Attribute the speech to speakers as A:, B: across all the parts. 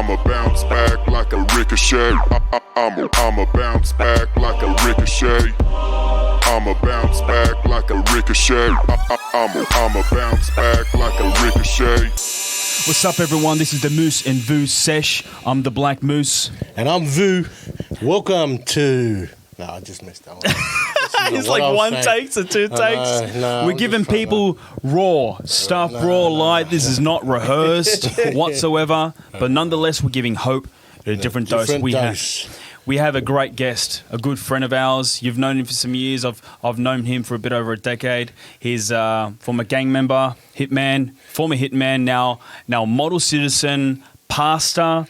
A: I'ma bounce back like a ricochet. I'ma bounce back like a ricochet. I'ma bounce back like a ricochet. I'ma bounce back like a ricochet.
B: What's up, everyone? This is the Moose Vu Sesh. I'm the Black Moose.
C: And I'm Vu. Welcome to... No, I just messed that one.
B: It's like one take to two takes. We're giving people raw stuff, raw light. This is not rehearsed whatsoever. But nonetheless, we're giving hope at a different dose. We have a great guest, a good friend of ours. You've known him for some years. I've known him for a bit over a decade. He's former gang member, former hitman, now model citizen, pastor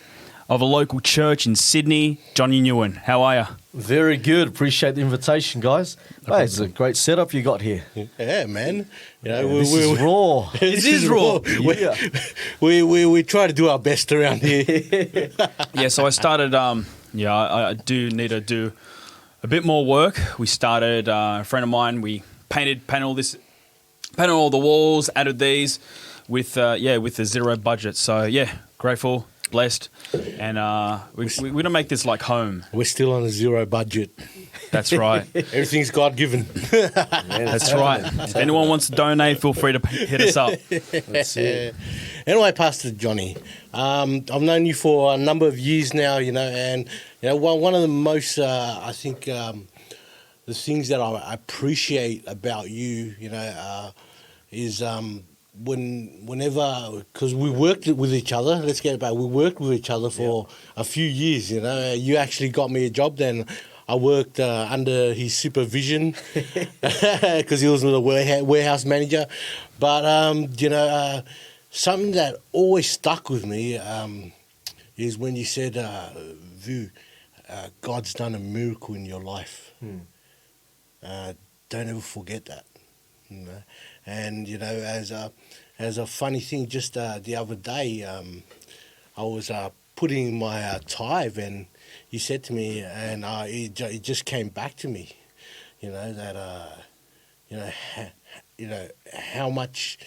B: of a local church in Sydney. Johnny Nguyen, how are you?
D: Very good. Appreciate the invitation, guys. Hey, it's a great setup you got here.
C: Yeah, man. You know,
D: this is raw.
C: This is raw.
D: Yeah.
C: We try to do our best around here.
B: Yeah, so I started... I do need to do a bit more work. We started, a friend of mine, we painted all the walls, added these with the zero budget. So yeah, grateful, blessed, and we're gonna make this like home.
C: We're still on a zero budget.
B: That's right.
C: Everything's God-given.
B: That's right. If anyone wants to donate, feel free to hit us up.
D: That's it.
C: Anyway, Pastor Johnny, I've known you for a number of years now, and one of the most, I think, the things that I appreciate about you, is whenever, because we worked with each other, we worked with each other for a few years, you actually got me a job then. I worked under his supervision because he was the warehouse manager. But, something that always stuck with me is when you said, Vu, God's done a miracle in your life. Don't ever forget that. And, as a funny thing, just the other day, I was putting my tithe, and you said to me, and it just came back to me, how much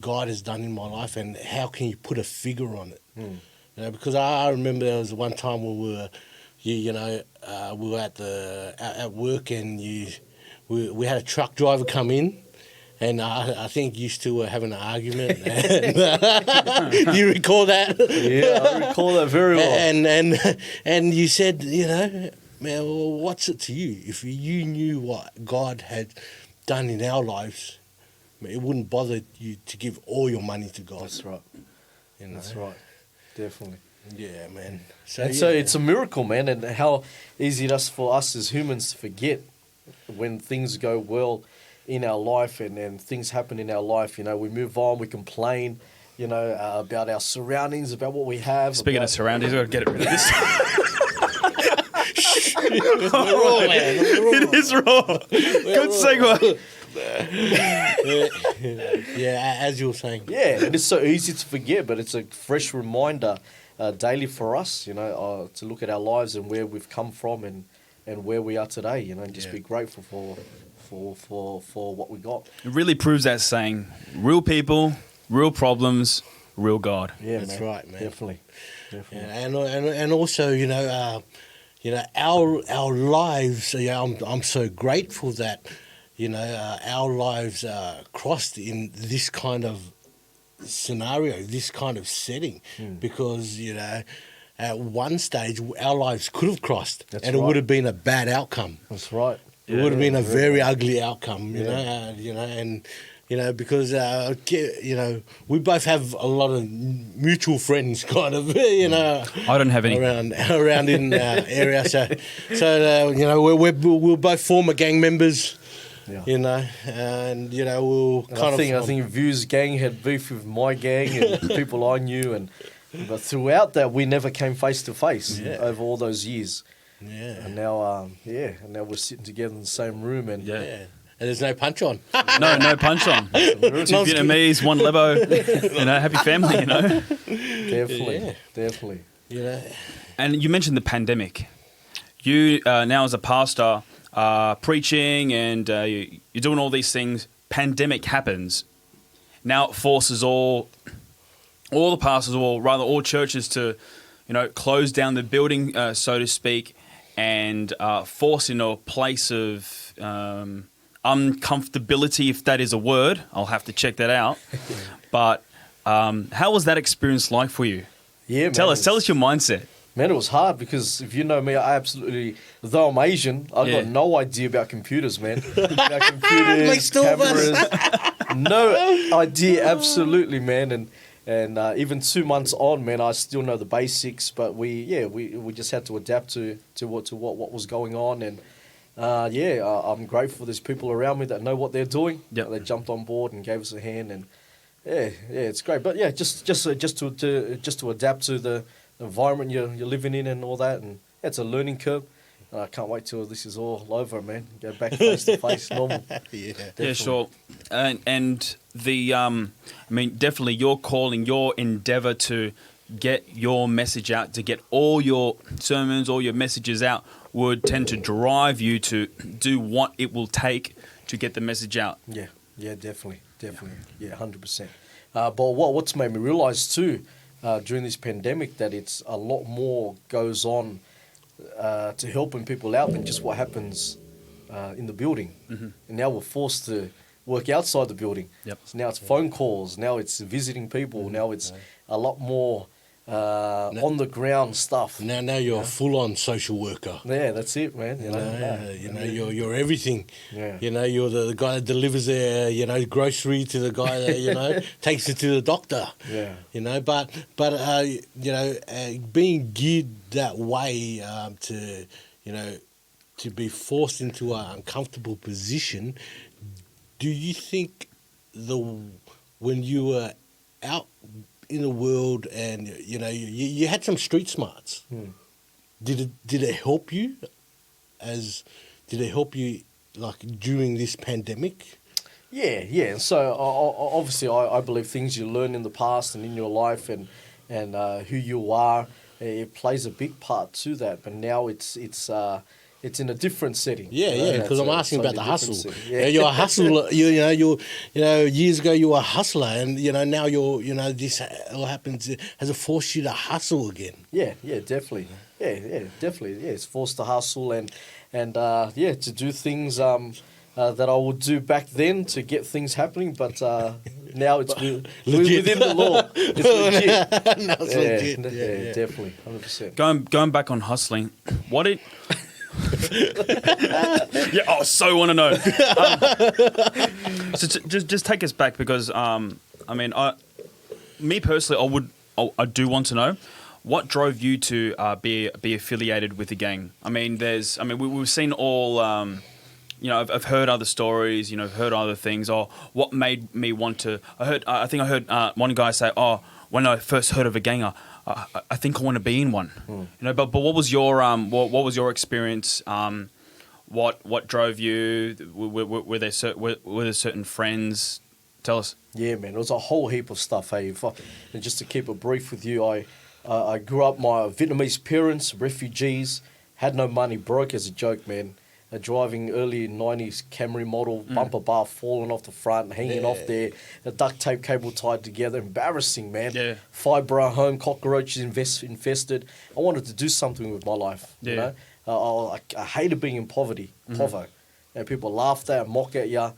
C: God has done in my life, and how can you put a figure on it? Because I remember there was one time when we were at work, and we had a truck driver come in. And I think you two were having an argument. And, you recall that?
D: Yeah, I recall that very well.
C: And you said, man, well, what's it to you? If you knew what God had done in our lives, it wouldn't bother you to give all your money to God.
D: That's right. That's right. Definitely.
C: Yeah, man.
D: So it's a miracle, man, and how easy it is for us as humans to forget when things go well in our life and things happen in our life. We move on, we complain, about our surroundings, about what we have.
B: Speaking of surroundings, I've got to get rid of this.
C: It's raw, man.
B: It is raw. Good
C: segue. Yeah, as you were saying.
D: Yeah, and it's so easy to forget, but it's a fresh reminder daily for us, to look at our lives and where we've come from and where we are today, and just be grateful for what we got.
B: It really proves that saying, real people, real problems, real God.
D: Yeah,
C: that's right, man.
D: Definitely.
C: Yeah, and also, our lives. I'm so grateful that our lives crossed in this kind of scenario, this kind of setting, because at one stage our lives could have crossed, it would have been a bad outcome.
D: That's right.
C: It would have been a very ugly outcome, and because we both have a lot of mutual friends, kind of,
B: I don't have any
C: around in area. So we're both former gang members. Yeah. And we'll kind
D: I think Vu's gang had beef with my gang and people I knew, but throughout that we never came face to face over all those years. Yeah. And now, we're sitting together in the same room, and
C: and there's no punch on.
B: no punch on. Two Vietnamese, one Lebo. Happy family.
D: Definitely.
B: And you mentioned the pandemic. You now as a pastor, preaching, and you're doing all these things. Pandemic happens. Now it forces all the pastors, or rather all churches, to close down the building, so to speak, and force into a place of uncomfortability, if that is a word. I'll have to check that out. But how was that experience like for you?
D: Yeah, man.
B: Tell us your mindset.
D: Man, it was hard because if you know me, though I'm Asian, I've got no idea about computers, man. About computers, cameras, no idea, absolutely, man. And even 2 months on, man, I still know the basics, but we just had to adapt to what was going on, and I'm grateful there's people around me that know what they're doing.
B: Yep.
D: They jumped on board and gave us a hand, and it's great. But just to adapt to the environment you're living in and all that, and it's a learning curve. And I can't wait till this is all over, man. Go back face to face, normal.
B: Yeah, sure. And the definitely your calling, your endeavor to get your message out, to get all your sermons, all your messages out, would tend to drive you to do what it will take to get the message out.
D: Yeah, definitely. Yeah, 100%. But what's made me realize too, during this pandemic, that it's a lot more goes on to helping people out than just what happens in the building. Mm-hmm. And now we're forced to work outside the building.
B: Yep.
D: So now it's phone calls, now it's visiting people, now it's a lot more on the ground stuff.
C: Now you're a full-on social worker.
D: Yeah, that's it, man.
C: You're everything.
D: Yeah.
C: You're the guy that delivers their grocery to the guy that takes it to the doctor.
D: Yeah.
C: But being geared that way to be forced into an uncomfortable position, do you think when you were out in the world and you had some street smarts, did it help you? Did it help you like during this pandemic?
D: Yeah. So obviously, I believe things you learn in the past and in your life and who you are, it plays a big part to that. But now it's in a different setting.
C: Yeah, because I'm asking about the hustle.
D: Yeah.
C: You're a hustler. Years ago you were a hustler, and now this all happens. Has it forced you to hustle again?
D: Yeah, definitely. Yeah, definitely. Yeah, it's forced to hustle and to do things that I would do back then to get things happening, but now it's within the law. It's legit.
C: No, it's legit.
D: Yeah, definitely, 100%.
B: Going back on hustling, what did... I so want to know. So just take us back, because me personally, I do want to know what drove you to be affiliated with the gang. We've seen all. I've heard other stories. I've heard other things. Or what made me want to? I think I heard one guy say, "Oh, when I first heard of a gang, I think I want to be in one." But what was your what was your experience? What drove you? Were there certain friends? Tell us.
D: Yeah, man, it was a whole heap of stuff. Hey, and just to keep it brief with you, I grew up. My Vietnamese parents, refugees, had no money, broke as a joke, man. Driving early 90s Camry model, bumper bar falling off the front, hanging off there, the duct tape cable tied together. Embarrassing, man.
B: Yeah.
D: Fibre home, cockroaches infested. I wanted to do something with my life.
B: Yeah.
D: I hated being in poverty, povo. And people laughed at, mock at you.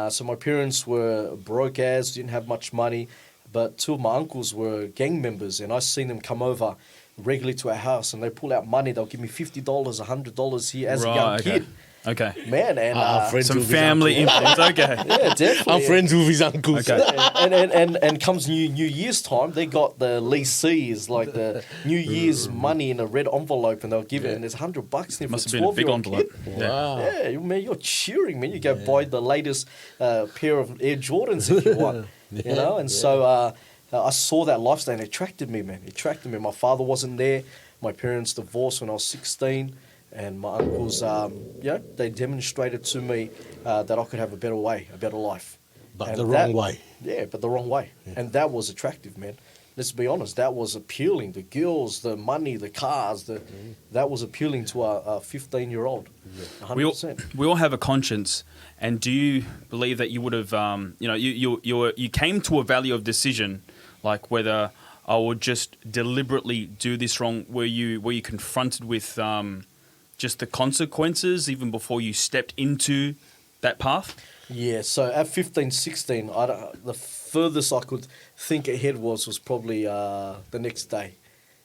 D: So my parents were broke as, didn't have much money. But two of my uncles were gang members, and I seen them come over regularly to our house, and they pull out money. They'll give me $50, $100 here as a young kid.
B: Okay.
D: Man, and
B: some family influence. Okay.
D: Yeah, definitely.
C: I'm friends with his uncles.
B: Okay.
D: And comes New Year's time, they got the leases, like the New Year's money in a red envelope, and they'll give it, and there's $100 in it.
B: Must have been a big envelope.
C: Wow.
D: Yeah, man, you're cheering, man. You go buy the latest pair of Air Jordans if you want, And so I saw that lifestyle, and it attracted me, man. It attracted me. My father wasn't there. My parents divorced when I was 16. And my uncles, they demonstrated to me that I could have a better way, a better life.
C: But the wrong way.
D: Yeah, but the wrong way. Yeah. And that was attractive, man. Let's be honest. That was appealing. The girls, the money, the cars, that was appealing to a 15-year-old. 100%.
B: We all have a conscience. And do you believe that you would have, you came to a value of decision, like whether I would just deliberately do this wrong? Were you confronted with just the consequences even before you stepped into that path?
D: Yeah, so at 15, 16, the furthest I could think ahead was probably the next day.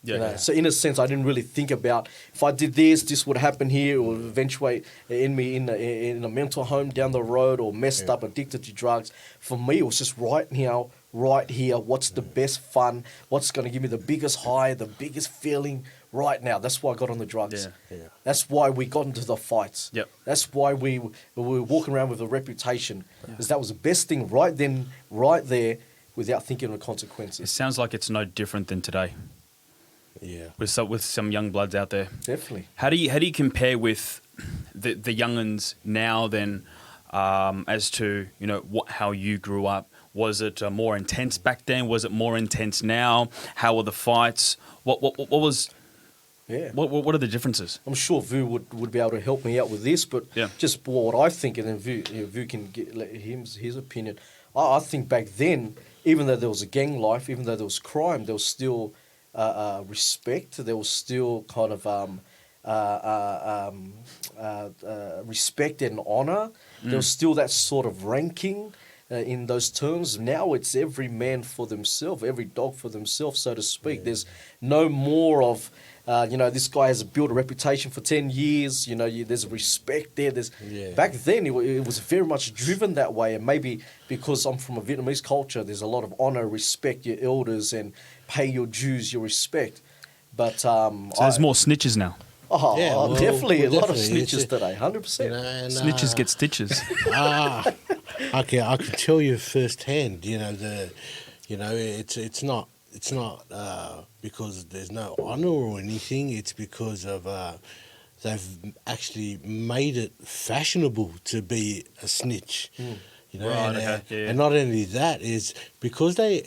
B: Yeah,
D: You know?
B: yeah.
D: So in a sense, I didn't really think about if I did this would happen here, or eventuate in me in a mental home down the road, or messed up, addicted to drugs. For me, it was just right now, right here. What's the best fun? What's going to give me the biggest high, the biggest feeling right now? That's why I got on the drugs.
B: Yeah.
D: That's why we got into the fights.
B: Yep.
D: That's why we were walking around with a reputation, because that was the best thing right then, right there, without thinking of
B: It
D: consequences.
B: sounds like it's no different than today
C: Yeah.
B: with some young bloods out there.
D: Definitely.
B: How do you compare with the young'uns now then, as to how you grew up? Was it more intense back then? Was it more intense now? How were the fights? What was?
D: Yeah.
B: What are the differences?
D: I'm sure Vu would be able to help me out with this, but
B: Yeah.
D: just what I think, and then Vu can let his opinion. I think back then, even though there was a gang life, even though there was crime, there was still respect. There was still kind of respect and honor. There was still that sort of ranking in those terms. Now it's every man for themselves, every dog for themselves, so to speak. There's no more of this guy has built a reputation for 10 years. There's respect there. Back then, it was very much driven that way. And maybe because I'm from a Vietnamese culture, there's a lot of honor, respect your elders, and pay your dues, your respect. But
B: So there's more snitches now.
D: Oh,
C: Yeah, well,
D: definitely a lot of
C: definitely.
D: snitches today, 100%.
C: And,
B: Snitches get stitches.
C: I can tell you firsthand. It's not because there's no honor or anything. It's because of they've actually made it fashionable to be a snitch.
B: Right, okay, yeah.
C: And not only that is because they.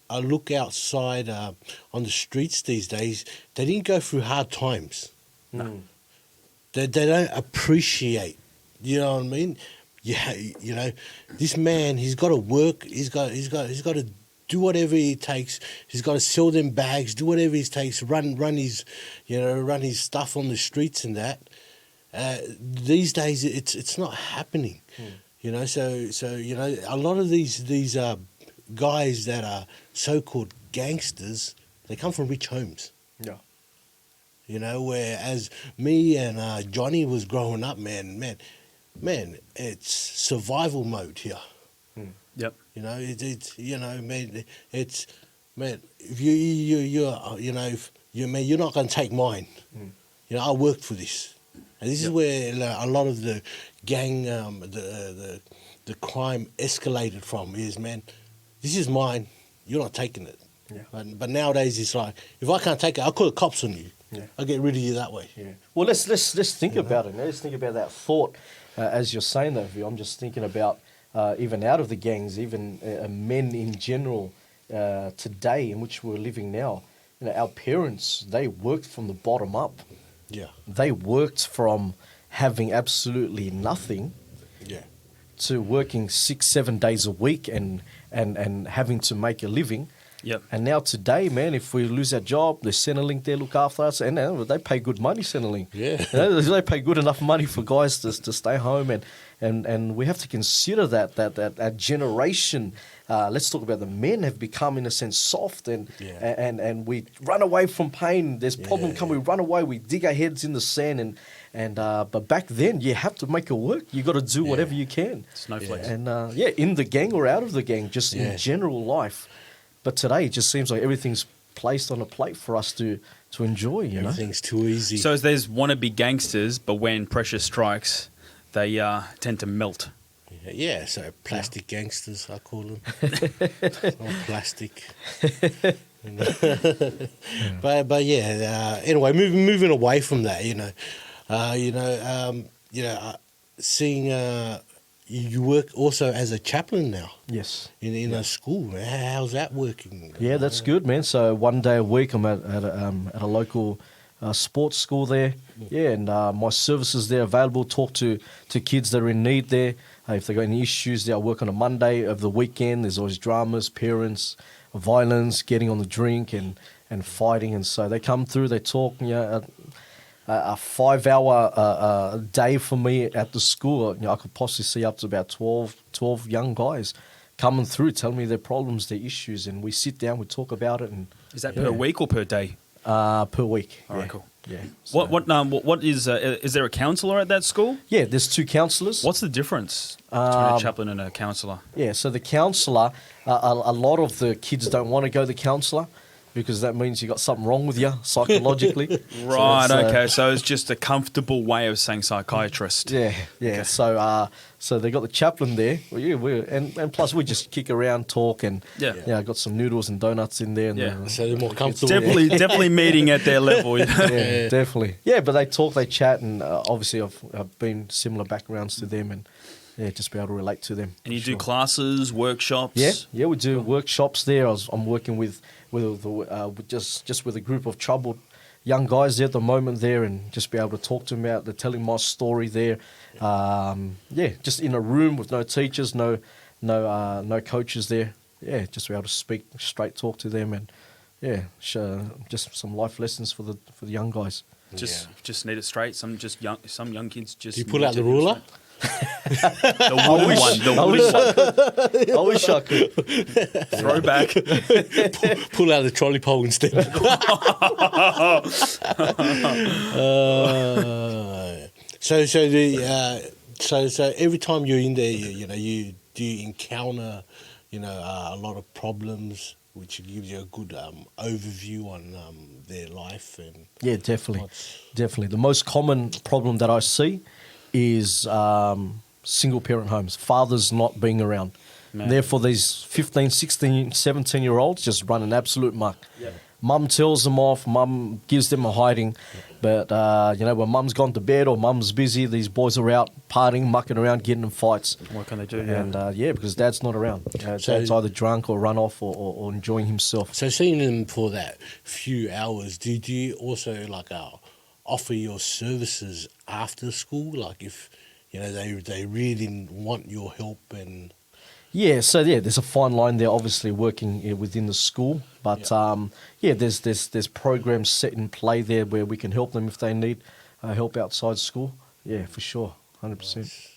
C: I look outside on the streets these days. They didn't go through hard times.
D: No.
C: They don't appreciate. You know what I mean? Yeah, this man, he's got to work. He's got to do whatever it takes. He's got to sell them bags, do whatever it takes, run his stuff on the streets and that. These days, it's not happening. So a lot of these guys that are so-called gangsters, they come from rich homes.
D: Yeah.
C: Whereas me and Johnny was growing up, man, it's survival mode here.
B: Yep.
C: If you're not going to take mine. I worked for this, and this is where a lot of the gang, the crime escalated from. Is, man, this is mine. You're not taking it.
D: Yeah.
C: But nowadays it's like, if I can't take it, I'll call the cops on you.
D: Yeah.
C: I'll get rid of you that way.
D: Yeah. Well, let's think about it. Let's think about that thought as you're saying that, Vu. I'm just thinking about even out of the gangs, even men in general today, in which we're living now. Our parents, they worked from the bottom up.
C: Yeah.
D: They worked from having absolutely nothing
C: Yeah.
D: to working 6-7 days a week and having to make a living.
B: Yep.
D: And now today, man, if we lose our job, there's Centrelink there, look after us, and they pay good money, Centrelink.
C: Yeah.
D: They pay good enough money for guys to stay home, and we have to consider that generation. Let's talk about the men have become, in a sense, soft, and we run away from pain. There's problem come, we run away, we dig our heads in the sand, but back then you have to make it work. You got to do whatever you can.
B: Snowflakes.
D: And in the gang or out of the gang, just in general life. But today it just seems like everything's placed on a plate for us to enjoy.
C: Everything's too easy.
B: So there's wannabe gangsters, but when pressure strikes, they tend to melt.
C: Yeah, so plastic gangsters, I call them. All plastic. But anyway, moving away from that, seeing you work also as a chaplain now.
D: Yes.
C: In a school. How's that working?
D: Yeah, that's good, man. So one day a week I'm at a local sports school there. Yeah, and my services there available. Talk to kids that are in need there. If they got any issues there, I work on a Monday of the weekend. There's always dramas, parents, violence, getting on the drink and fighting. And so they come through, they talk, a 5-hour day for me at the school, I could possibly see up to about 12 young guys coming through, telling me their problems, their issues, and we sit down, we talk about it. And
B: Is that per week or per day?
D: Per week.
B: All right, cool.
D: Yeah. So,
B: What is there a counsellor at that school?
D: Yeah, there's 2 counsellors.
B: What's the difference between a chaplain and a counsellor?
D: Yeah, so the counsellor, a lot of the kids don't want to go to the counsellor because that means you got something wrong with you psychologically.
B: Right, okay. So it's just a comfortable way of saying psychiatrist.
D: Yeah. Okay. So they got the chaplain there. Well, yeah, and plus we just kick around, talk, and I got some noodles and donuts in there. And
C: So they're more comfortable.
B: Definitely meeting at their level.
D: Yeah, definitely. Yeah, but they talk, they chat, and obviously I've been similar backgrounds to them, and just be able to relate to them.
B: And you do classes, workshops?
D: Yeah, we do workshops there. I'm working with just with a group of troubled young guys there at the moment there, and just be able to talk to them about, they're telling my story there. Just in a room with no teachers, no coaches there. Yeah, just be able to speak, straight talk to them, and just some life lessons for the young guys.
B: Just need it straight. Some young kids just.
C: Do you pull out the ruler?
B: The wooden one. The wooden one.
D: I wish I could.
B: Throwback.
C: Pull out the trolley pole instead. So every time you're in there, you encounter a lot of problems, which gives you a good overview on their life. And
D: yeah, definitely. The most common problem that I see is single parent homes, fathers not being around. Man. Therefore, these 15, 16, 17-year-olds just run an absolute muck. Yeah. Mum tells them off, mum gives them a hiding. Yeah. But, when mum's gone to bed or mum's busy, these boys are out partying, mucking around, getting in fights.
B: What can they do?
D: And, because dad's not around. Dad's either drunk or run off or enjoying himself.
C: So seeing them for that few hours, do you also, offer your services after school? Like if, they really want your help and...
D: Yeah, there's a fine line there, obviously working within the school, but there's programs set in play there where we can help them if they need help outside school. Yeah, for sure, 100%.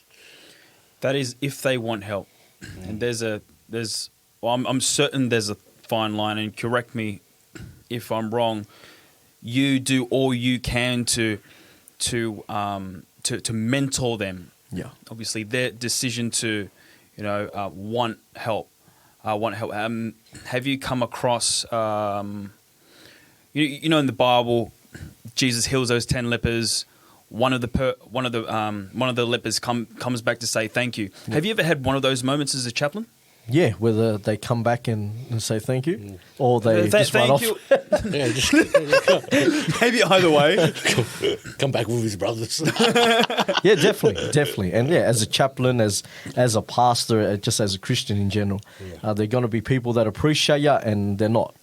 B: That is if they want help, and I'm certain there's a fine line. And correct me if I'm wrong. You do all you can to mentor them.
D: Yeah,
B: obviously their decision to. Want help. Have you come across, in the Bible, Jesus heals those 10 lepers. One of the lepers comes back to say thank you. Yeah. Have you ever had one of those moments as a chaplain?
D: Yeah, whether they come back and say thank you, or they just run off.
B: Maybe either way.
C: Come back with his brothers.
D: Yeah, definitely. And as a chaplain, as a pastor, just as a Christian in general, there are going to be people that appreciate you and they're not.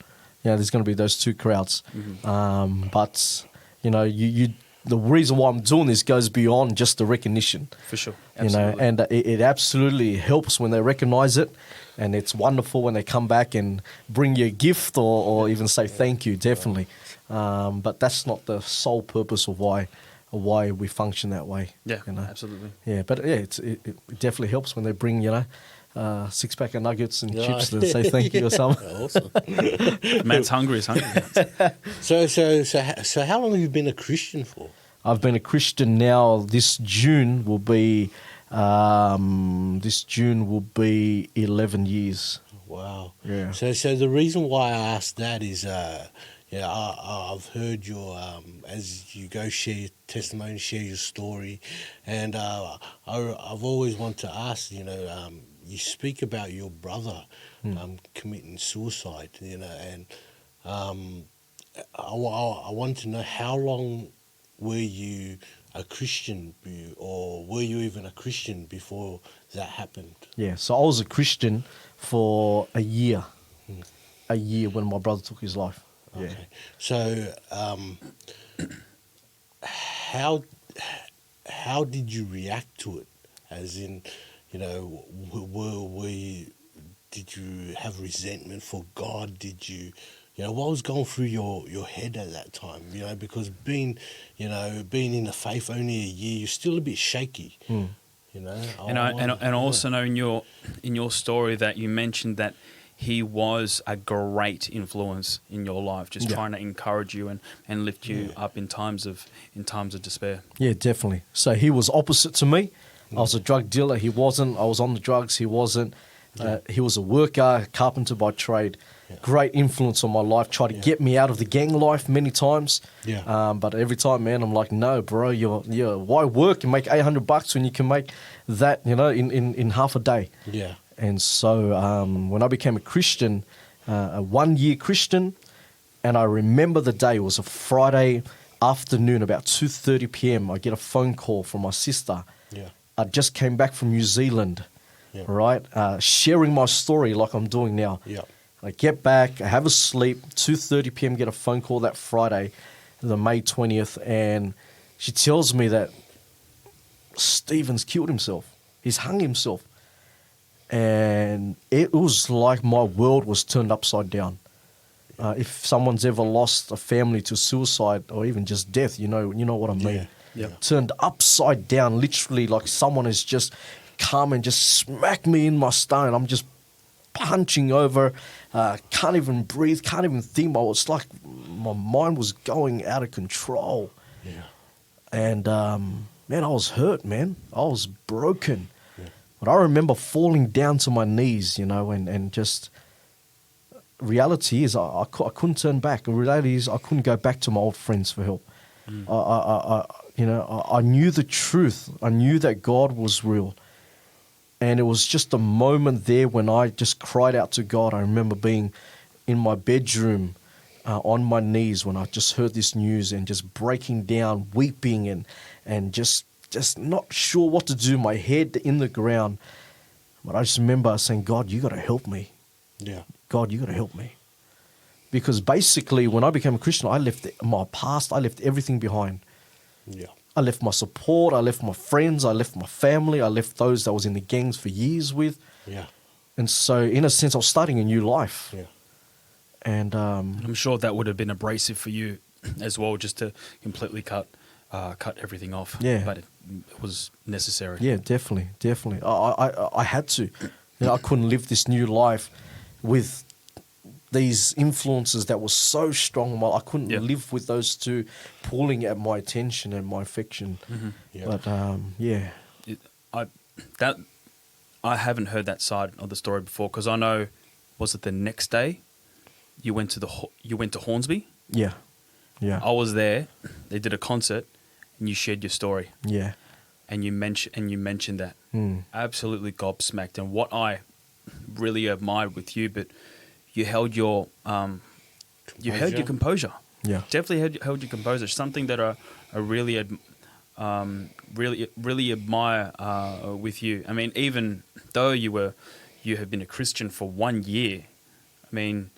D: There's going to be those two crowds. Mm-hmm. But the reason why I'm doing this goes beyond just the recognition.
B: For sure. Absolutely.
D: And it absolutely helps when they recognize it, and it's wonderful when they come back and bring you a gift or even say thank you, definitely. But that's not the sole purpose of why we function that way.
B: Yeah, absolutely.
D: Yeah, but it definitely helps when they bring, 6-pack of nuggets and chips to say thank you or something.
C: Awesome.
B: Man's hungry is hungry.
C: So how long have you been a Christian for?
D: I've been a Christian now. This June will be 11 years.
C: Wow.
D: Yeah.
C: So the reason why I asked that is, I've heard your as you go share your testimony, share your story, and I've always wanted to ask, you speak about your brother committing suicide, and I want to know how long were you a Christian, or were you even a Christian before that happened?
D: Yeah, so I was a Christian for a year when my brother took his life.
C: Okay.
D: Yeah.
C: So how did you react to it? As in, did you have resentment for God? Did you, what was going through your head at that time? Because being in the faith only a year, you're still a bit shaky.
B: And also know in your story that you mentioned that he was a great influence in your life, just trying to encourage you and lift you up in times of despair.
D: Yeah, definitely. So he was opposite to me. I was a drug dealer. He wasn't. I was on the drugs. He wasn't. He was a worker, carpenter by trade. Yeah. Great influence on my life. Tried to get me out of the gang life many times. Yeah. But every time, man, I'm like, no, bro. Why work and make $800 when you can make that, in half a day? Yeah. And so when I became a Christian, a 1 year Christian, and I remember the day, it was a Friday afternoon, about 2:30 p.m. I get a phone call from my sister. Yeah. I just came back from New Zealand, right? Sharing my story like I'm doing now. Yeah. I get back, I have a sleep, 2:30 p.m. get a phone call that Friday, the May 20th, and she tells me that Stephen's killed himself. He's hung himself. And it was like my world was turned upside down. If someone's ever lost a family to suicide or even just death, you know what I mean. Yeah. Turned upside down, literally like someone has just come and just smacked me in my stomach. I'm just punching over, can't even breathe, can't even think. It's like my mind was going out of control. Yeah. And man, I was hurt, man. I was broken. But I remember falling down to my knees, and just reality is I couldn't turn back. The reality is I couldn't go back to my old friends for help. I knew the truth. I knew that God was real. And it was just a moment there when I just cried out to God. I remember being in my bedroom on my knees when I just heard this news and just breaking down, weeping and just not sure what to do, my head in the ground. But I just remember saying, God, you got to help me. Yeah. God, you got to help me. Because basically when I became a Christian, I left my past, I left everything behind. Yeah. I left my support, I left my friends, I left my family, I left those that I was in the gangs for years with. Yeah. And so in a sense, I was starting a new life. Yeah. And
B: I'm sure that would have been abrasive for you as well, just to completely cut everything off. Yeah. But it was necessary.
D: Yeah, definitely. I had to. I couldn't live this new life with these influences that were so strong. I couldn't live with those two pulling at my attention and my affection. Mm-hmm. Yeah.
B: But I haven't heard that side of the story before, because I know, was it the next day you went to Hornsby? Yeah. Yeah. I was there. They did a concert and you shared your story. Yeah. And you mentioned that. Absolutely gobsmacked. And what I really admired with you, but you held your composure. Yeah, definitely held your composure. Something that I really admire with you. I mean, even though you have been a Christian for 1 year, I mean,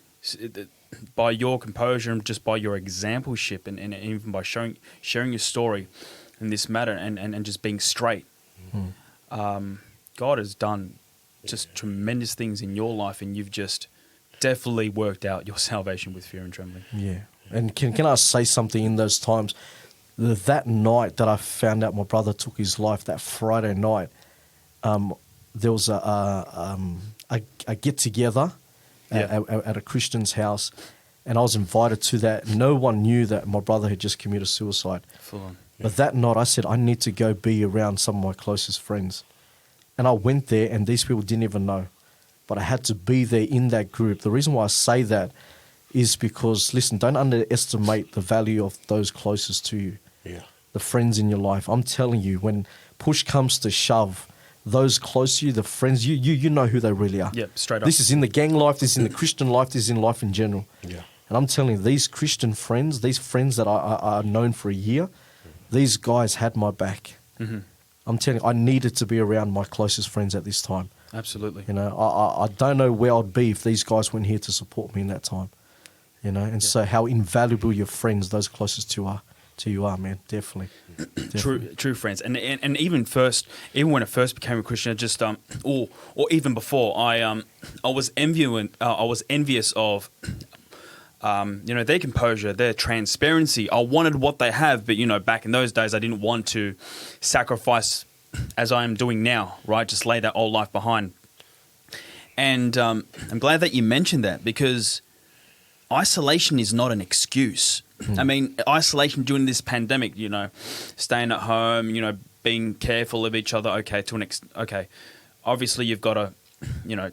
B: by your composure and just by your exampleship and even by sharing your story in this matter and just being straight, God has done just tremendous things in your life, and you've just definitely worked out your salvation with fear and trembling. Yeah. And can I say something in those times? That night that I found out my brother took his life, that Friday night, there was a get-together at a Christian's house, and I was invited to that. No one knew that my brother had just committed suicide. Full on. But that night I said, I need to go be around some of my closest friends. And I went there, and these people didn't even know. But I had to be there in that group. The reason why I say that is because, listen, don't underestimate the value of those closest to you. Yeah. The friends in your life. I'm telling you, when push comes to shove, those close to you, the friends, you know who they really are. Yep, straight up. This is in the gang life, this is in the Christian life, this is in life in general. Yeah. And I'm telling you, these Christian friends, these friends that I've known for a year, these guys had my back. Mm-hmm. I'm telling you, I needed to be around my closest friends at this time. Absolutely. I don't know where I'd be if these guys weren't here to support me in that time. And so how invaluable your friends, those closest to
D: who you are, man. Definitely.
B: True friends, and even when I first became a Christian, I just or even before, I was envious of their composure, their transparency. I wanted what they have, but back in those days, I didn't want to sacrifice as I am doing now, right? Just lay that old life behind. And I'm glad that you mentioned that, because isolation is not an excuse. I mean, isolation during this pandemic, staying at home, being careful of each other. Okay, obviously you've got to,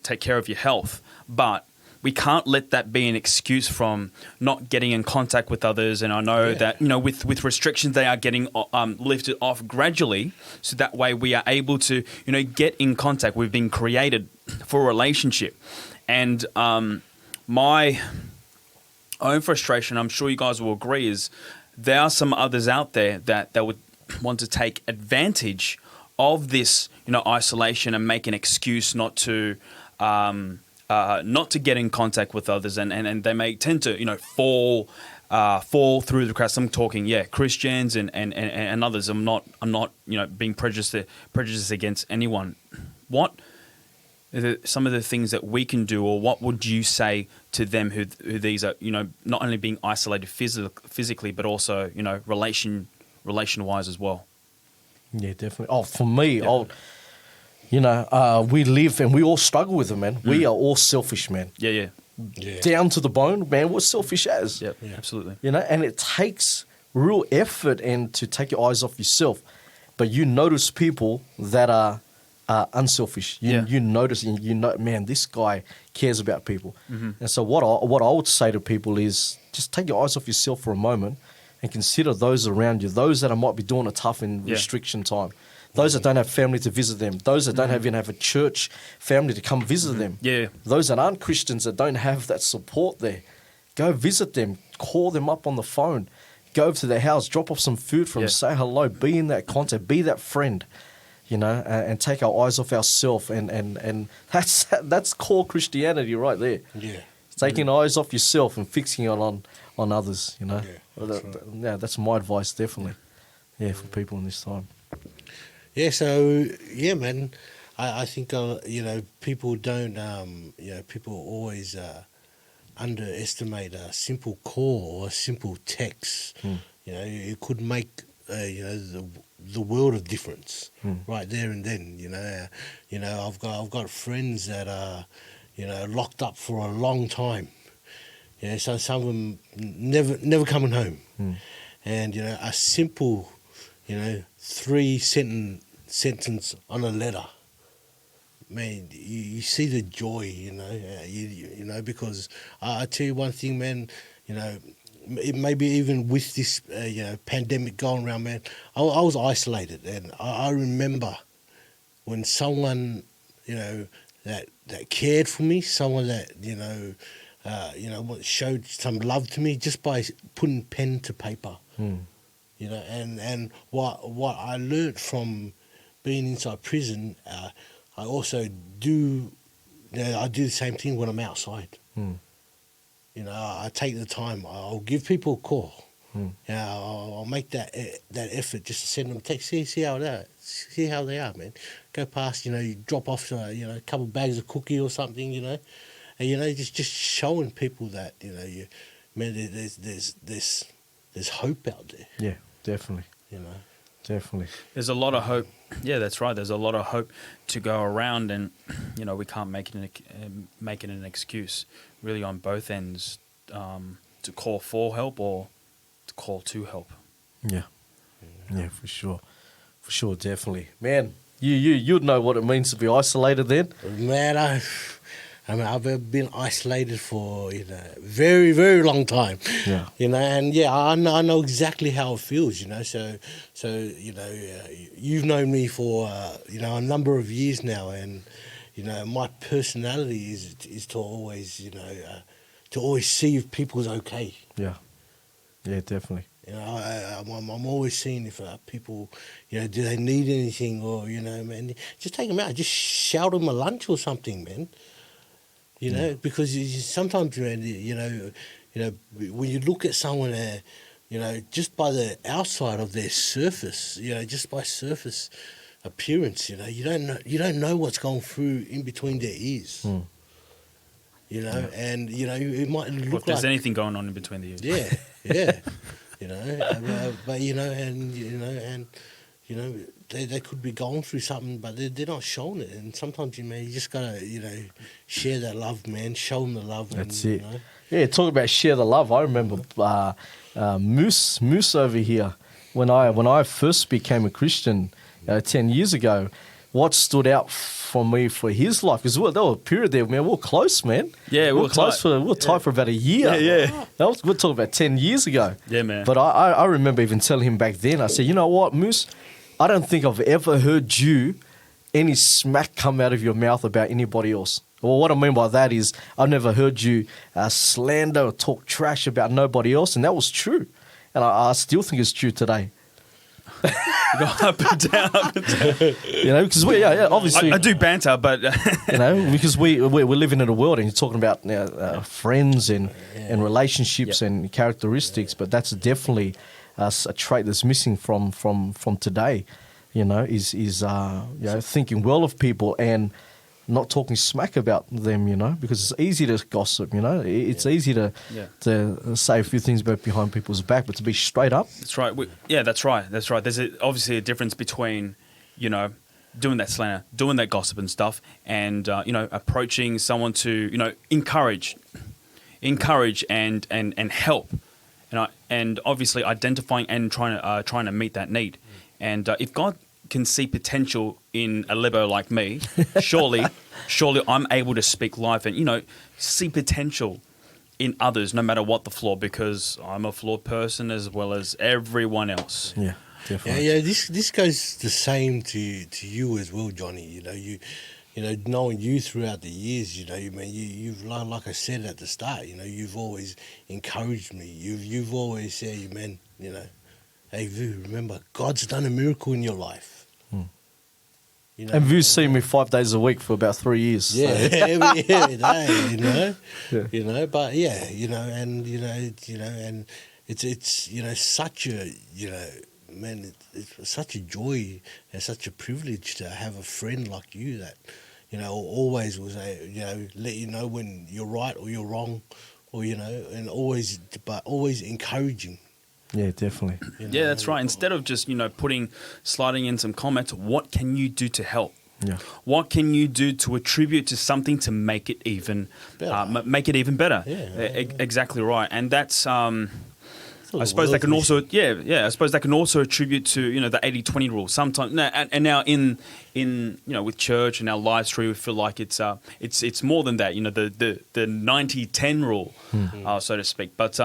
B: take care of your health, but we can't let that be an excuse from not getting in contact with others. And I know that, with restrictions, they are getting lifted off gradually. So that way we are able to, get in contact. We've been created for a relationship. And my own frustration, I'm sure you guys will agree, is there are some others out there that would want to take advantage of this, isolation and make an excuse not to get in contact with others, and they may tend to, fall through the cracks. I'm talking, Christians and others. I'm not, being prejudiced against anyone. What are some of the things that we can do, or what would you say to them who these are, not only being isolated physically, but also, relation-wise as well? Yeah,
D: definitely. Oh, for me, we live and we all struggle with it, man. We are all selfish, man.
B: Yeah.
D: Down to the bone, man. We're selfish as.
B: Yeah, absolutely.
D: And it takes real effort and to take your eyes off yourself. But you notice people that are unselfish. You notice, and man, this guy cares about people. Mm-hmm. And so what I would say to people is just take your eyes off yourself for a moment and consider those around you, those that might be doing it tough in restriction time. Those that don't have family to visit them. Those that don't even have a church family to come visit them.
B: Yeah.
D: Those that aren't Christians that don't have that support there. Go visit them. Call them up on the phone. Go over to their house. Drop off some food for them. Say hello. Be in that contact. Be that friend. And take our eyes off ourselves. And that's core Christianity right there.
C: Yeah.
D: Taking eyes off yourself and fixing it on others,
C: Yeah,
D: that's my advice, definitely. Yeah, for people in this time.
C: Yeah, so, man, I think, people don't, people always underestimate a simple call or a simple text. It could make, the world of difference right there and then, I've got friends that are, locked up for a long time. So some of them never coming home. And, a simple, 3-sentence on a letter. Man, you see the joy, because I tell you one thing, man, it maybe even with this, pandemic going around, man, I was isolated, and I remember when someone, that cared for me, someone that, showed some love to me just by putting pen to paper. And what I learnt from being inside prison, I also do, I do the same thing when I'm outside. I take the time. I'll give people a call. I'll make that effort just to send them a text. See how they are. See how they are, man. Go past, you drop off, a couple of bags of cookie or something, and just showing people that, there's hope out there.
D: Yeah, definitely. Definitely.
B: There's a lot of hope. Yeah, that's right. There's a lot of hope to go around, and we can't make it an excuse, really, on both ends, to call for help or to call to help.
D: Yeah, for sure, definitely, man. You'd know what it means to be isolated then.
C: Man, I've been isolated for very, very long time.
D: Yeah.
C: And I know exactly how it feels. So you've known me for a number of years now, and my personality is to always to always see if people's okay.
D: Yeah, definitely.
C: I'm always seeing if people, do they need anything, or man, just take them out, just shout them a lunch or something, man. Because sometimes, man, when you look at someone you know, just by the outside of their surface, you know, just by surface appearance, you know, you don't know what's going through in between their ears. You know, and you know, it might look
B: Well, if there's
C: like
B: anything going on in between the ears.
C: yeah, you know, but you know, they could be going through something, but they're not showing it. And sometimes, you just gotta, share that love, man. Show them the love.
D: That's
C: and,
D: it. Yeah, talk about share the love. I remember Moose over here when I first became a Christian 10 years ago. What stood out for me for his life, because there was a period there, man, we were close, man.
B: Yeah, we were close.
D: We were tight for about a year.
B: Yeah.
D: We're talking about 10 years ago.
B: Yeah, man.
D: But I remember even telling him back then, I said, you know what, Moose, I don't think I've ever heard you any smack come out of your mouth about anybody else. Well, what I mean by that is I've never heard you slander or talk trash about nobody else, and that was true. And I still think it's true today.
B: Go up and down.
D: Because obviously
B: I do banter, but
D: because we're living in a world, and you're talking about friends and relationships and characteristics, but that's definitely a trait that's missing from today. Is thinking well of people and not talking smack about them, because it's easy to gossip, it's easy to say a few things about behind people's back, but to be straight up.
B: That's right. That's right. There's obviously a difference between, doing that slander, doing that gossip and stuff, and, approaching someone to, encourage and help, and obviously identifying and trying to meet that need. And if God can see potential in a libero like me, surely I'm able to speak life and, see potential in others, no matter what the flaw, because I'm a flawed person as well as everyone else.
D: Yeah, definitely.
C: Yeah. This goes the same to you as well, Johnny. Knowing you throughout the years, you've like I said at the start, you've always encouraged me. You've always said, man, hey Vu, remember, God's done a miracle in your life.
D: And Vu's seen me 5 days a week for about 3 years.
C: Yeah,
D: so.
C: every day,
D: Yeah.
C: But yeah, and it's such a, man, it's such a joy and such a privilege to have a friend like you that, always will say, let you know when you're right or you're wrong, or and always encouraging.
D: Yeah, definitely.
B: Yeah, that's right. Instead of just, sliding in some comments, what can you do to help?
D: Yeah.
B: What can you do to attribute to something to make it even better?
C: Yeah.
B: Exactly right. And that's I suppose that can also I suppose that can also attribute to, the 80-20 rule. Sometimes and now in with church and our live stream, we feel like it's more than that, the 90-10 rule, so to speak. But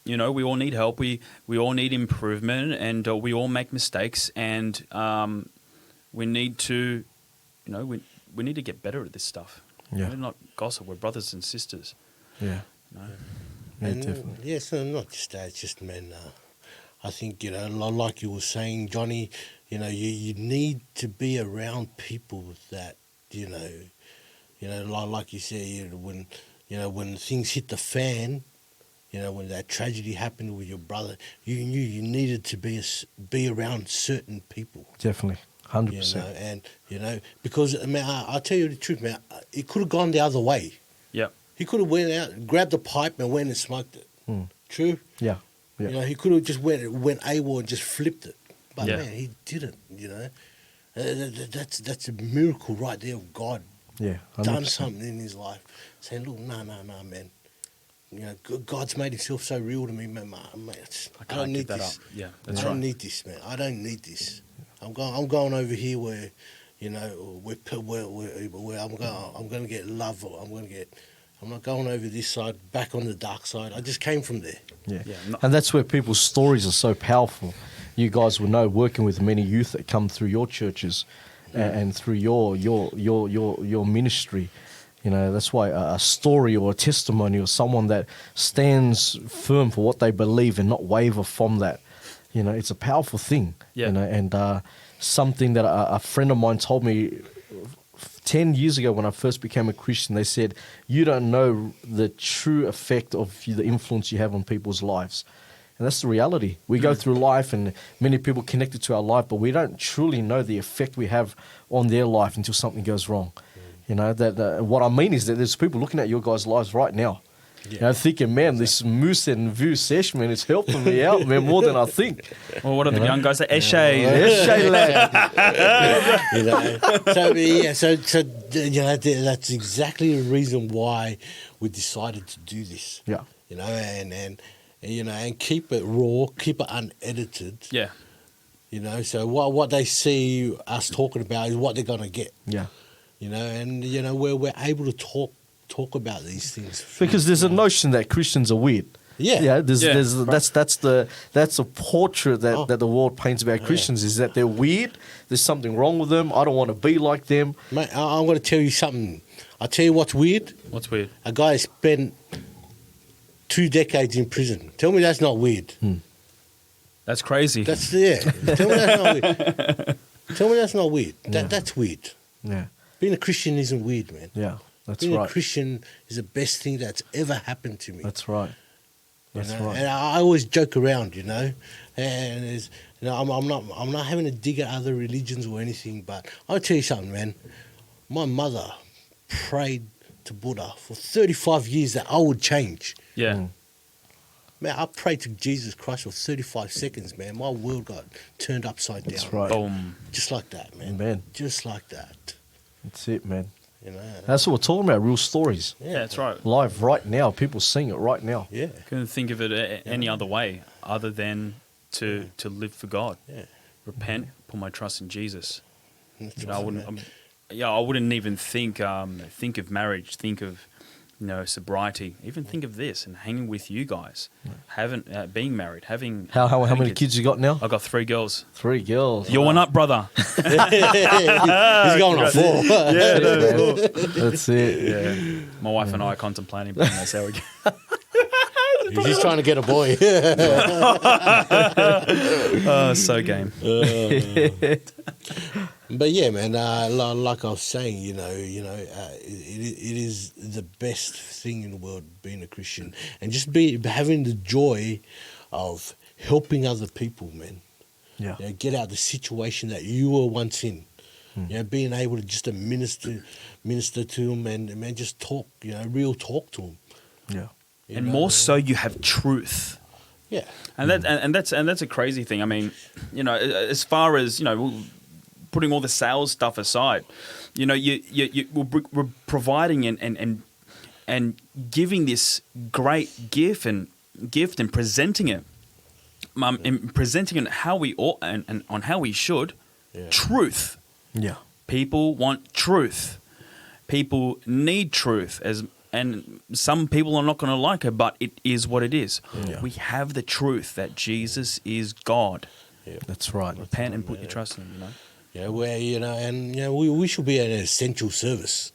B: we all need help. We all need improvement, and we all make mistakes, and we need to, we need to get better at this stuff.
D: Yeah.
B: We're not gossip. We're brothers and sisters.
D: Yeah.
B: No.
D: Yeah,
C: And
D: definitely.
C: yes, not just that. It's just, man. I think like you were saying, Johnny. You need to be around people that like you said, when things hit the fan. When that tragedy happened with your brother, you knew you needed to be around certain people.
D: Definitely, 100%.
C: And because man, I'll tell you the truth, man. It could have gone the other way.
B: Yeah.
C: He could have went out, grabbed a pipe, and went and smoked it. True.
D: Yeah.
C: He could have just went AWOL and just flipped it. But
B: Yeah.
C: man, he didn't. That's a miracle right there of God.
D: Yeah, 100%.
C: Done something in his life, saying, "Look, no, man. God's made himself so real to me, man. I don't need this.
B: Yeah, that's
C: I don't
B: right.
C: need this, man. I don't need this. I'm going over here where, where I'm going to get love. I'm not going over this side, back on the dark side. I just came from there.
D: Yeah.
B: Yeah,
D: And that's where people's stories are so powerful. You guys will know, working with many youth that come through your churches and through your ministry. That's why a story or a testimony or someone that stands firm for what they believe and not waver from that, it's a powerful thing.
B: Yeah.
D: And something that a friend of mine told me 10 years ago when I first became a Christian, they said, you don't know the true effect of the influence you have on people's lives. And And that's the reality. We go through life and many people connected to our life, but we don't truly know the effect we have on their life until something goes wrong. You know, what I mean is that there's people looking at your guys' lives right now. You know, thinking, man, this Moose Vu Sesh, man, it's helping me out, man, more than I think.
B: Well, what are the young guys say? Eshe.
D: Eshe, lad.
C: You know, so you know, that's exactly the reason why we decided to do this.
D: Yeah.
C: You know, and you know, and keep it raw, keep it unedited.
B: Yeah.
C: You know, so what they see us talking about is what they're gonna get.
D: Yeah.
C: You know, and you know, we're able to talk about these things
D: Because there's a notion that Christians are weird.
C: Yeah.
D: Yeah,
B: Yeah.
D: that's a portrait that the world paints about Christians, is that they're weird. There's something wrong with them. I don't want to be like them.
C: Mate, I'm going to tell you something. I'll tell you what's weird.
B: What's weird?
C: A guy spent 2 decades in prison. Tell me that's not weird.
B: That's crazy.
C: Tell me that's not weird. Tell me that's not weird. That's weird.
D: Yeah,
C: Being a Christian isn't weird, man.
D: yeah, that's
C: Being
D: right.
C: a Christian is the best thing that's ever happened to me.
D: That's right.
C: You
D: That's
C: know?
D: right.
C: And I always joke around, you know, and it's, you know, I'm not having to dig at other religions or anything, but I'll tell you something, man. My mother prayed to Buddha for 35 years that I would change.
B: Yeah.
C: Man, I prayed to Jesus Christ for 35 seconds, man. My world got turned upside down.
D: That's right.
B: Boom.
C: Just like that, man.
D: Amen.
C: Just like that.
D: That's it, man.
C: You know.
D: That's what we're talking about. Real stories,
B: Yeah, that's right.
D: live right now. People seeing it right now.
C: Yeah.
B: Couldn't think of it any other way other than to live for God.
C: Yeah.
B: Repent, put my trust in Jesus.
C: That's
B: You know, I
C: right,
B: wouldn't.
C: man.
B: I wouldn't even think of marriage, think of sobriety, even think of this and hanging with you guys, being married, having
D: How
B: having
D: many kids you got now?
B: I got 3 girls.
D: 3 girls.
B: You're one up, brother.
C: He's going on 4.
D: That's it.
B: Yeah, my wife and I are contemplating, but that's how we go.
C: He's trying to get a boy.
B: So game.
C: But yeah, man, like I was saying, it is the best thing in the world being a Christian, and just having the joy of helping other people, man.
D: Yeah.
C: You know, get out of the situation that you were once in. You know, being able to just minister to them and man, just talk, real talk to them.
D: Yeah.
B: And more so, you have truth.
C: Yeah.
B: And that's a crazy thing. I mean, as far as putting all the sales stuff aside, we're providing and giving this great gift and presenting it, and presenting it how we ought and on how we should.
C: Yeah.
B: Truth.
D: Yeah.
B: People want truth. People need truth and some people are not going to like it, but it is what it is.
D: Yeah.
B: We have the truth that Jesus is God.
C: Yeah.
D: That's right.
B: Repent and put your trust in Him.
C: Yeah, where we should be an essential service.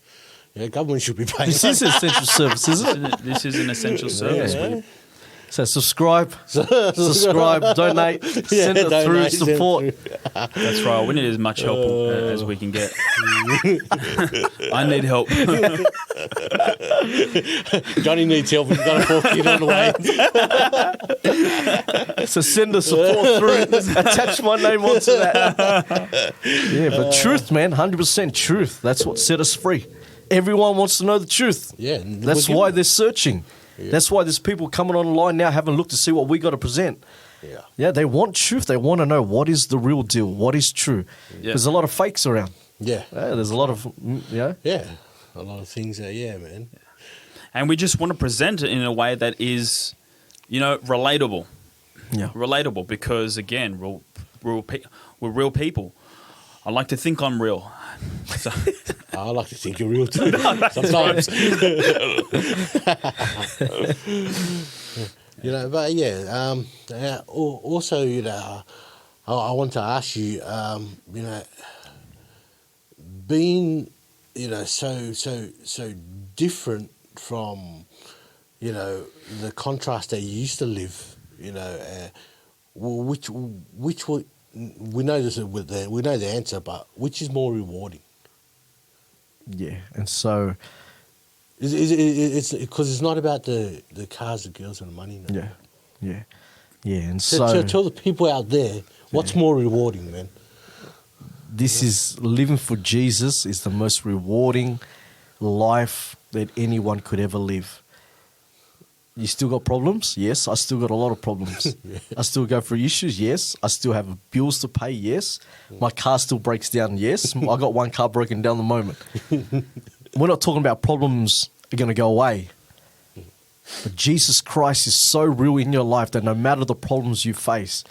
C: Government should be paying.
D: This is essential service, isn't it?
B: This is an essential service.
C: Yeah.
D: So subscribe, donate, send it through,
C: donate, send
D: support.
B: That's right. We need as much help as we can get. I need help.
C: Johnny needs help. He's got a 4 kid on the way.
D: So send the support through. Attach my name onto that. Yeah, but truth, man, 100% truth. That's what set us free. Everyone wants to know the truth.
C: Yeah,
D: That's why they're searching. Yeah. That's why there's people coming online now having a look to see what we got to present.
C: Yeah.
D: Yeah, they want truth. They want to know what is the real deal, what is true.
B: Yeah.
D: There's a lot of fakes around.
C: Yeah.
D: There's a lot of,
C: Yeah. A lot of things man.
B: And we just want to present it in a way that is, relatable.
D: Yeah.
B: Relatable because, again, we're real people. I like to think I'm real. So,
C: I like to think you're real too. Sometimes. But yeah. Also, I want to ask you, being, so different from, the contrast that you used to live, which would, we know this, we know the answer, but which is more rewarding?
D: Yeah, and so...
C: It's because it's not about the cars, the girls, and the money. No.
D: Yeah. Yeah, and
C: So tell the people out there, what's more rewarding, man?
D: This is living for Jesus is the most rewarding life that anyone could ever live. You still got problems? Yes, I still got a lot of problems. I still go through issues? Yes. I still have bills to pay? Yes. My car still breaks down? Yes. I got one car broken down the moment. We're not talking about problems are going to go away. But Jesus Christ is so real in your life that no matter the problems you face,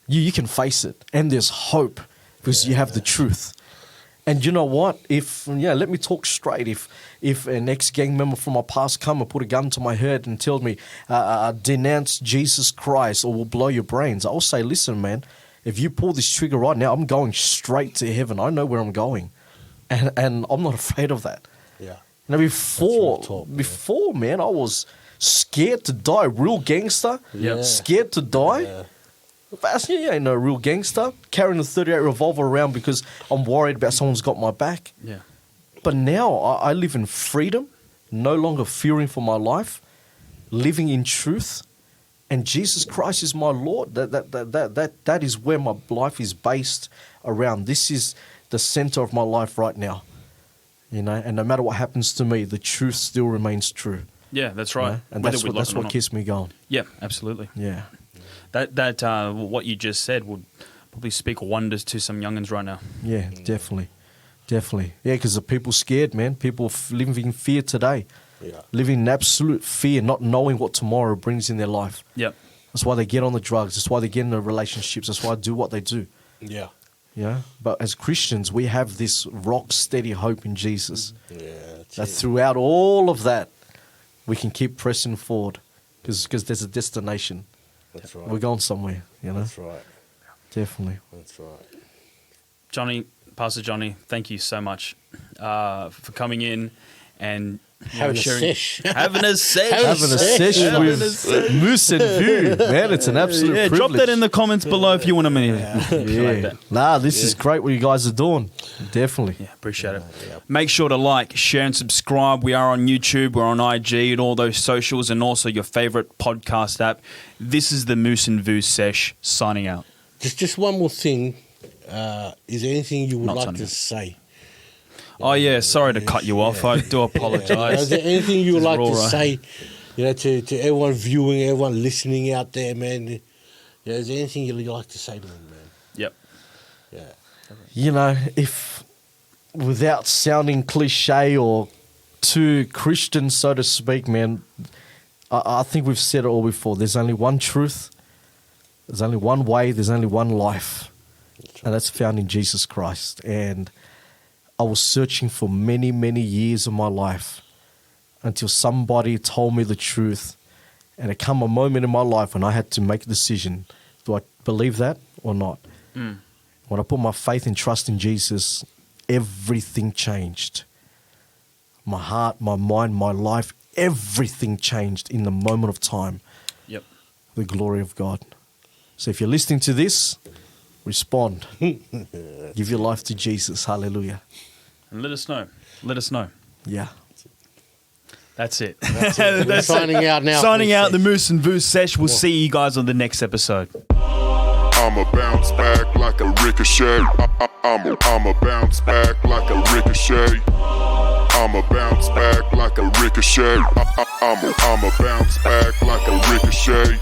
D: you can face it. And there's hope because you have the truth. And you know what? Let me talk straight. If an ex-gang member from my past come and put a gun to my head and tell me, denounce Jesus Christ or we'll blow your brains, I'll say, listen, man, if you pull this trigger right now, I'm going straight to heaven. I know where I'm going. And I'm not afraid of that.
C: Yeah.
D: Now, before, man, I was scared to die. Real gangster.
C: Yeah.
D: Scared to die.
C: Yeah.
D: But you ain't no real gangster. Carrying a 38 revolver around because I'm worried about someone's got my back.
B: Yeah.
D: But now I live in freedom, no longer fearing for my life, living in truth, and Jesus Christ is my Lord. That is where my life is based around. This is the center of my life right now. You know, and no matter what happens to me, the truth still remains true.
B: Yeah, that's right.
D: You know? And
B: Whether
D: that's
B: we like
D: what
B: it or not.
D: keeps me going.
B: Yeah, absolutely.
D: Yeah.
B: That what you just said would probably speak wonders to some youngins right now.
D: Yeah, definitely. Definitely. Yeah, because the people scared, man. People living in fear today.
C: Yeah.
D: Living in absolute fear, not knowing what tomorrow brings in their life.
B: Yep.
D: That's why they get on the drugs. That's why they get in the relationships. That's why they do what they do.
C: Yeah.
D: Yeah. But as Christians, we have this rock steady hope in Jesus.
C: Yeah.
D: That throughout all of that, we can keep pressing forward because there's a destination.
C: That's right.
D: We're going somewhere, you know?
C: That's right.
D: Definitely.
C: That's right.
B: Johnny, Pastor Johnny, thank you so much for coming in and
C: Having a sesh.
B: Having a sesh.
D: Having a session with Moose Vu, man, it's an absolute privilege.
B: Drop that in the comments below if you want to meet.
D: Yeah. Nah, this is great what you guys are doing. Definitely.
B: Yeah, appreciate it. Make sure to like, share, and subscribe. We are on YouTube, we're on IG, and all those socials, and also your favorite podcast app. This is the Moose Vu Sesh signing out.
C: Just one more thing. Is there anything you would
B: Not
C: like
B: signing
C: to
B: out.
C: say?
B: Oh yeah, sorry to cut you off. I do apologise.
C: Is there anything you would
B: This is
C: like to
B: raw, right?
C: say, to everyone viewing, everyone listening out there, man? Yeah, is there anything you'd like to say to them, man?
B: Yep.
C: Yeah.
D: You know, if without sounding cliche or too Christian, so to speak, man, I think we've said it all before. There's only one truth. There's only one way. There's only one life. And that's found in Jesus Christ. And I was searching for many, many years of my life until somebody told me the truth. And it came a moment in my life when I had to make a decision. Do I believe that or not?
B: Mm.
D: When I put my faith and trust in Jesus, everything changed. My heart, my mind, my life, everything changed in the moment of time.
B: Yep.
D: The glory of God. So if you're listening to this, respond. Give your life to Jesus. Hallelujah.
B: And let us know. Let us know.
D: Yeah.
B: That's it.
C: We're signing out now.
B: Signing out the Moose Vu Sesh. We'll see you guys on the next episode.
A: I'ma bounce back like a ricochet. I'ma bounce back like a ricochet. I'ma bounce back like a ricochet. I'ma bounce back like a ricochet.